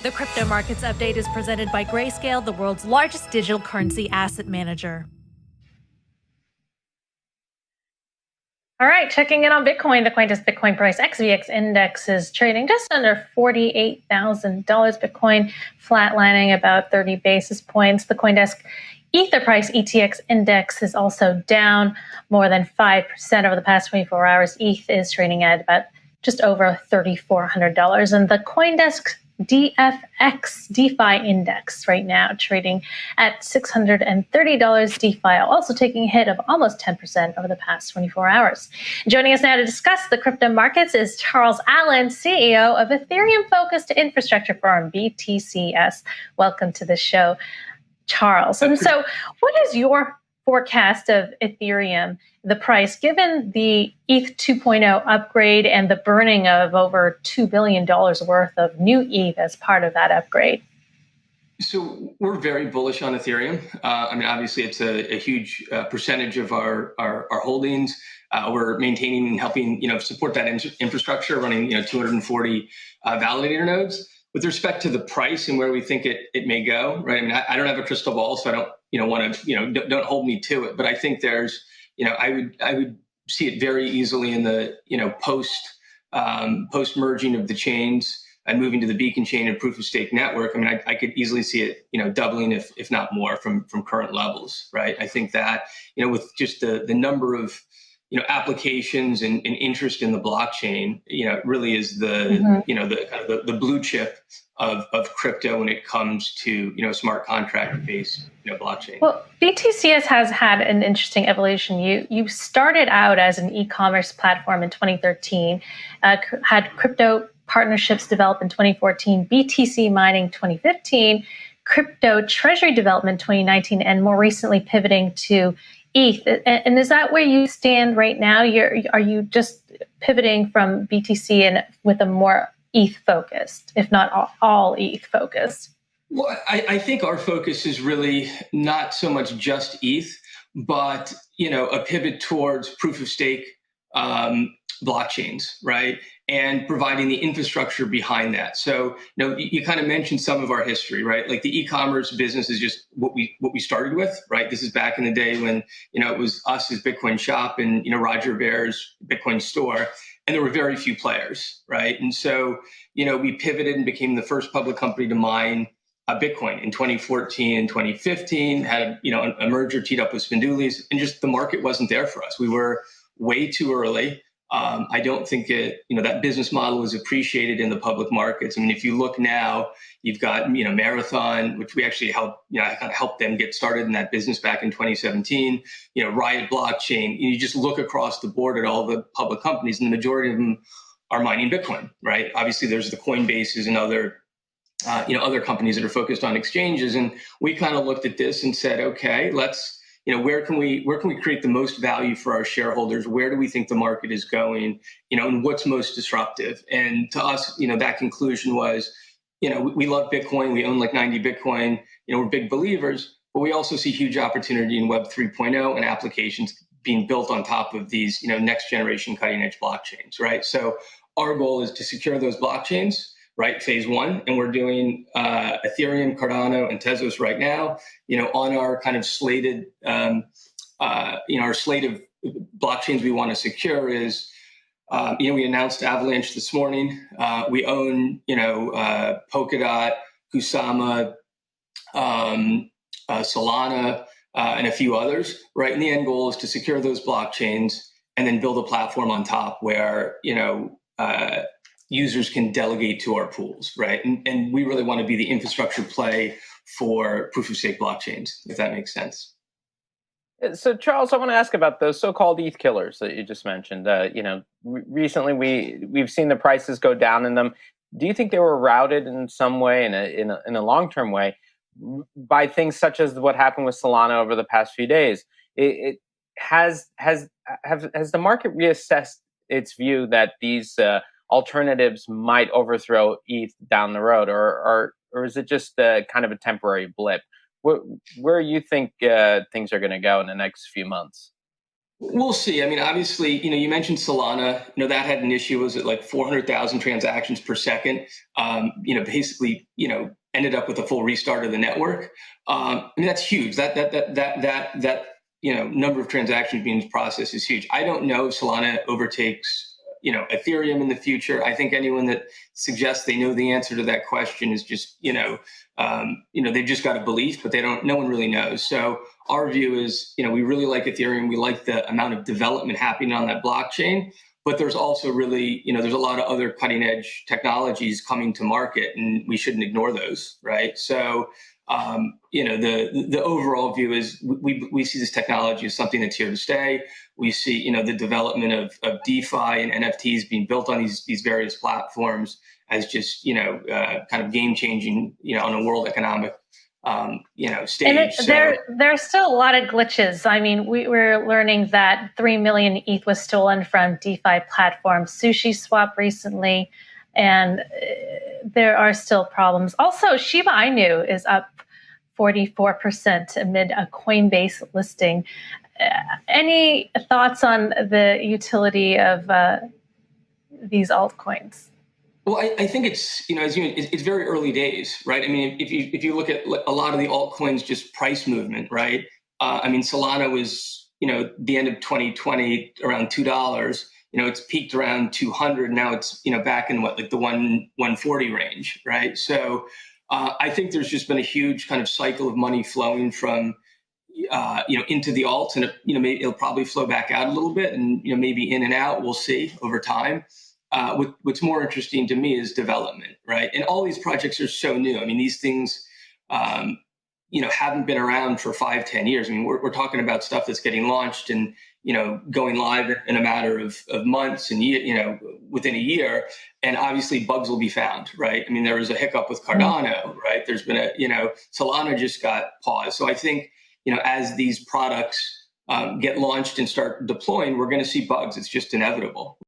The Crypto Markets Update is presented by Grayscale, the world's largest digital currency asset manager. All right, checking in on Bitcoin. The CoinDesk Bitcoin price XVX index is trading just under $48,000. Bitcoin flatlining about 30 basis points. The CoinDesk Ether price ETH index is also down more than 5% over the past 24 hours. ETH is trading at about just over $3,400. And the CoinDesk DFX DeFi index right now trading at $630. DeFi also taking a hit of almost 10% over the past 24 hours. Joining us now to discuss the crypto markets is Charles Allen, CEO of Ethereum-focused infrastructure firm BTCS. Welcome to the show, Charles. And so what is your forecast of Ethereum, the price, given the ETH 2.0 upgrade and the burning of over $2 billion worth of new ETH as part of that upgrade? So we're very bullish on Ethereum. I mean, obviously, it's a huge percentage of our holdings. We're maintaining and helping, support that infrastructure, running, 240 validator nodes. With respect to the price and where we think it may go, right? I mean, I don't have a crystal ball, so I don't, want to, don't hold me to it. But I think there's, I would see it very easily in the, post merging of the chains and moving to the Beacon chain and proof of stake network. I mean, I could easily see it, doubling if not more from current levels, right? I think that, with just the number of applications and interest in the blockchain, it really is the, the kind of the blue chip of crypto when it comes to, smart contract based, blockchain. Well, BTCS has had an interesting evolution. You started out as an e-commerce platform in 2013, had crypto partnerships developed in 2014, BTC mining 2015, crypto treasury development 2019, and more recently pivoting to ETH. And is that where you stand right now? Are you just pivoting from BTC and with a more ETH focused, if not all ETH focused? Well, I think our focus is really not so much just ETH, but a pivot towards proof of stake blockchains, right? And providing the infrastructure behind that. So, you kind of mentioned some of our history, right? Like the e-commerce business is just what we started with, right? This is back in the day when, it was us as Bitcoin Shop and, Roger Ver's Bitcoin Store, and there were very few players, right? And so, we pivoted and became the first public company to mine Bitcoin in 2014 and 2015, had a merger teed up with Spindooli's, and just the market wasn't there for us. We were way too early. I don't think that business model was appreciated in the public markets. I mean, if you look now, you've got, Marathon, which we actually helped, I kind of helped them get started in that business back in 2017, Riot Blockchain. You just look across the board at all the public companies, and the majority of them are mining Bitcoin, right? Obviously, there's the Coinbases and other companies that are focused on exchanges. And we kind of looked at this and said, okay, let's, where can we create the most value for our shareholders? Where do we think the market is going? And what's most disruptive? And to us, that conclusion was, we love Bitcoin. We own like 90 Bitcoin. We're big believers, but we also see huge opportunity in Web 3.0 and applications being built on top of these, next generation cutting edge blockchains, right? So our goal is to secure those blockchains, right? Phase one. And we're doing Ethereum, Cardano, and Tezos right now, on our kind of slated, our slate of blockchains we want to secure is, we announced Avalanche this morning. We own, Polkadot, Kusama, Solana, and a few others, right? And the end goal is to secure those blockchains and then build a platform on top where, users can delegate to our pools, right? And we really want to be the infrastructure play for proof of stake blockchains, if that makes sense. So, Charles, I want to ask about those so-called ETH killers that you just mentioned. Recently we've seen the prices go down in them. Do you think they were routed in some way, in a long-term way, by things such as what happened with Solana over the past few days? Has the market reassessed its view that these alternatives might overthrow ETH down the road, or is it just kind of a temporary blip? Where you think things are going to go in the next few months? We'll see. I mean, obviously, you mentioned Solana. That had an issue. Was it like 400,000 transactions per second? Basically, ended up with a full restart of the network. I mean, that's huge. That number of transactions being processed is huge. I don't know if Solana overtakes Ethereum in the future. I think anyone that suggests they know the answer to that question is just they've just got a belief, but no one really knows. So our view is, we really like Ethereum. We like the amount of development happening on that blockchain, but there's also really, there's a lot of other cutting edge technologies coming to market, and we shouldn't ignore those, right? So, the overall view is we see this technology as something that's here to stay. We see, the development of DeFi and NFTs being built on these various platforms as just, kind of game changing, on a world economic, stage. And there's still a lot of glitches. I mean, we're learning that 3 million ETH was stolen from DeFi platform SushiSwap recently, and there are still problems. Also, Shiba Inu is up 44% amid a Coinbase listing. Any thoughts on the utility of these altcoins? Well, I think it's, it's very early days, right? I mean, if you look at a lot of the altcoins, just price movement, right? I mean, Solana was, the end of 2020 around $2. It's peaked around 200. Now it's, back in the 140 range, right? So I think there's just been a huge kind of cycle of money flowing from, into the alts, and maybe it'll probably flow back out a little bit, and maybe in and out. We'll see over time. What's more interesting to me is development, right? And all these projects are so new. I mean, these things, haven't been around for 5-10 years. I mean, we're talking about stuff that's getting launched and going live in a matter of months and within a year. And obviously, bugs will be found, right? I mean, there was a hiccup with Cardano, right? There's been Solana just got paused. So I think as these products get launched and start deploying, we're going to see bugs. It's just inevitable.